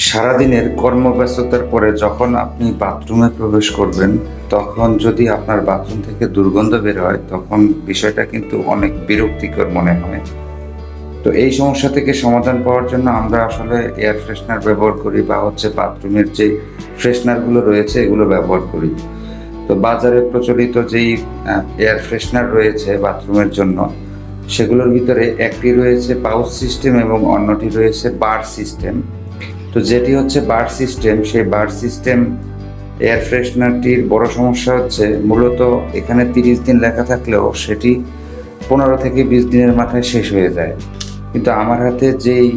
সারাদিনের কর্মব্যস্ততার পরে যখন আপনি বাথরুমে প্রবেশ করবেন, তখন যদি আপনার বাথরুম থেকে দুর্গন্ধ বের হয়, তখন বিষয়টা কিন্তু অনেক বিরক্তিকর মনে হয়। তো এই সমস্যা থেকে সমাধান পাওয়ার জন্য আমরা আসলে এয়ার ফ্রেশনার ব্যবহার করি, বা বাথরুমের যে ফ্রেশনারগুলো রয়েছে এগুলো ব্যবহার করি। তো বাজারে প্রচলিত যেই এয়ার ফ্রেশনার রয়েছে বাথরুমের জন্য, সেগুলোর ভিতরে একটি রয়েছে পাউচ সিস্টেম এবং অন্যটি রয়েছে বার সিস্টেম। তো যেটি হচ্ছে বার সিস্টেম, সেই বার সিস্টেম এয়ার ফ্রেশনারটির বড় সমস্যা হচ্ছে মূলত এখানে 30 দিন লেখা থাকলেও সেটি 15 থেকে 20 দিনের মাথায় শেষ হয়ে যায়। কিন্তু আমার হাতে যেই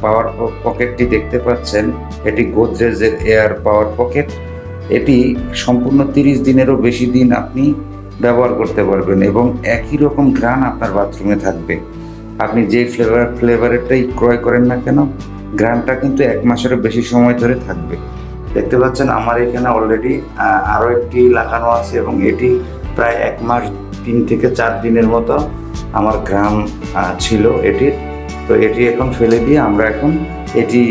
পাওয়ার পকেটটি দেখতে পাচ্ছেন, এটি গোদরেজের এয়ার পাওয়ার পকেট। এটি সম্পূর্ণ 30 দিনেরও বেশি দিন আপনি ব্যবহার করতে পারবেন এবং একই রকম ঘ্রাণ আপনার বাথরুমে থাকবে। আপনি যেই ফ্লেভারেরটাই ক্রয় করেন না কেন, ঘ্রাণটা কিন্তু 1 মাসেরও বেশি সময় ধরে থাকবে। দেখতে পাচ্ছেন আমার এখানে অলরেডি আরও একটি লাগানো আছে এবং এটি প্রায় 1 মাস 3 থেকে 4 দিনের মতো আমার ঘ্রাণ ছিল এটির। তো এটি এখন ফেলে দিয়ে আমরা এখন এটি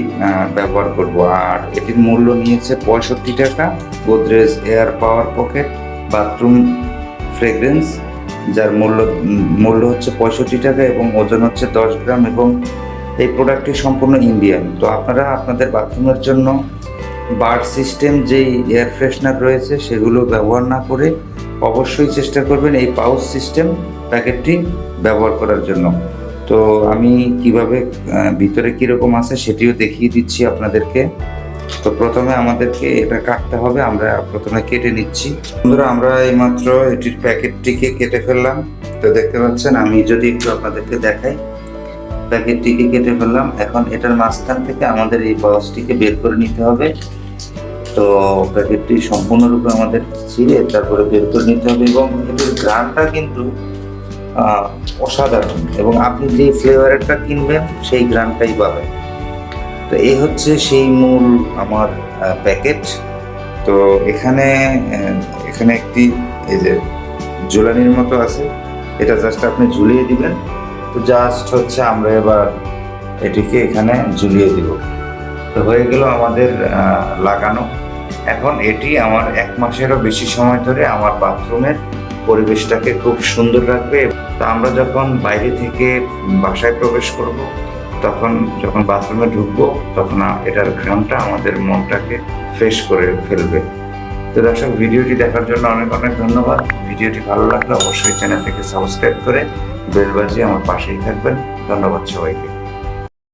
ব্যবহার করব। আর এটির মূল্য নিয়েছে 65 টাকা। Godrej air power pocket bathroom fragrance, যার মূল্য হচ্ছে 65 টাকা এবং ওজন হচ্ছে 10 গ্রাম, এবং এই প্রোডাক্টটি সম্পূর্ণ ইন্ডিয়ান। তো আপনারা আপনাদের বাথরুমের জন্য বার সিস্টেম যেই এয়ার ফ্রেশনার রয়েছে সেগুলো ব্যবহার না করে অবশ্যই চেষ্টা করবেন এই পাউচ সিস্টেম প্যাকেটটি ব্যবহার করার জন্য। তো আমি কিভাবে ভিতরে কীরকম আছে সেটিও দেখিয়ে দিচ্ছি আপনাদেরকে। তো প্রথমে আমাদেরকে এটা কাটতে হবে, আমরা প্রথমে কেটে নিচ্ছি। বন্ধুরা, আমরা এইমাত্র এটির প্যাকেটটিকে কেটে ফেললাম। তো দেখতে পাচ্ছেন, আমি যদি একটু আপনাদেরকে দেখাই, প্যাকেটটিকে কেটে ফেললাম। এখন এটার মাঝখান থেকে আমাদের এই পাউচটিকে বের করে নিতে হবে। তো প্যাকেটটি সম্পূর্ণরূপে আমাদের ছিঁড়ে তারপরে বের করে নিতে হবে, এবং এটির ঘ্রাণটা কিন্তু অসাধারণ, এবং আপনি যে ফ্লেভারটা কিনবেন সেই ঘ্রাণটাই পাবেন। তো এই হচ্ছে সেই মূল আমার প্যাকেট। তো এখানে একটি এই যে ঝুলানির মতো আছে, এটা জাস্ট আপনি ঝুলিয়ে দিবেন। তো জাস্ট হচ্ছে আমরা এবার এটিকে এখানে ঝুলিয়ে দিব। তো হয়ে গেল আমাদের লাগানো। এখন এটি আমার 1 মাসেরও বেশি সময় ধরে আমার বাথরুমের পরিবেশটাকে খুব সুন্দর রাখবে। তো আমরা যখন বাইরে থেকে বাসায় প্রবেশ করব, তখন যখন বাথরুমে ঢুকবো, তখন এটার ঘ্রাণটা আমাদের মনটাকে ফ্রেশ করে ফেলবে। তো দর্শক, ভিডিওটি দেখার জন্য অনেক অনেক ধন্যবাদ। ভিডিওটি ভালো লাগলে অবশ্যই চ্যানেলটিকে সাবস্ক্রাইব করে বেল বাজিয়ে আমার পাশেই থাকবেন। ধন্যবাদ সবাইকে।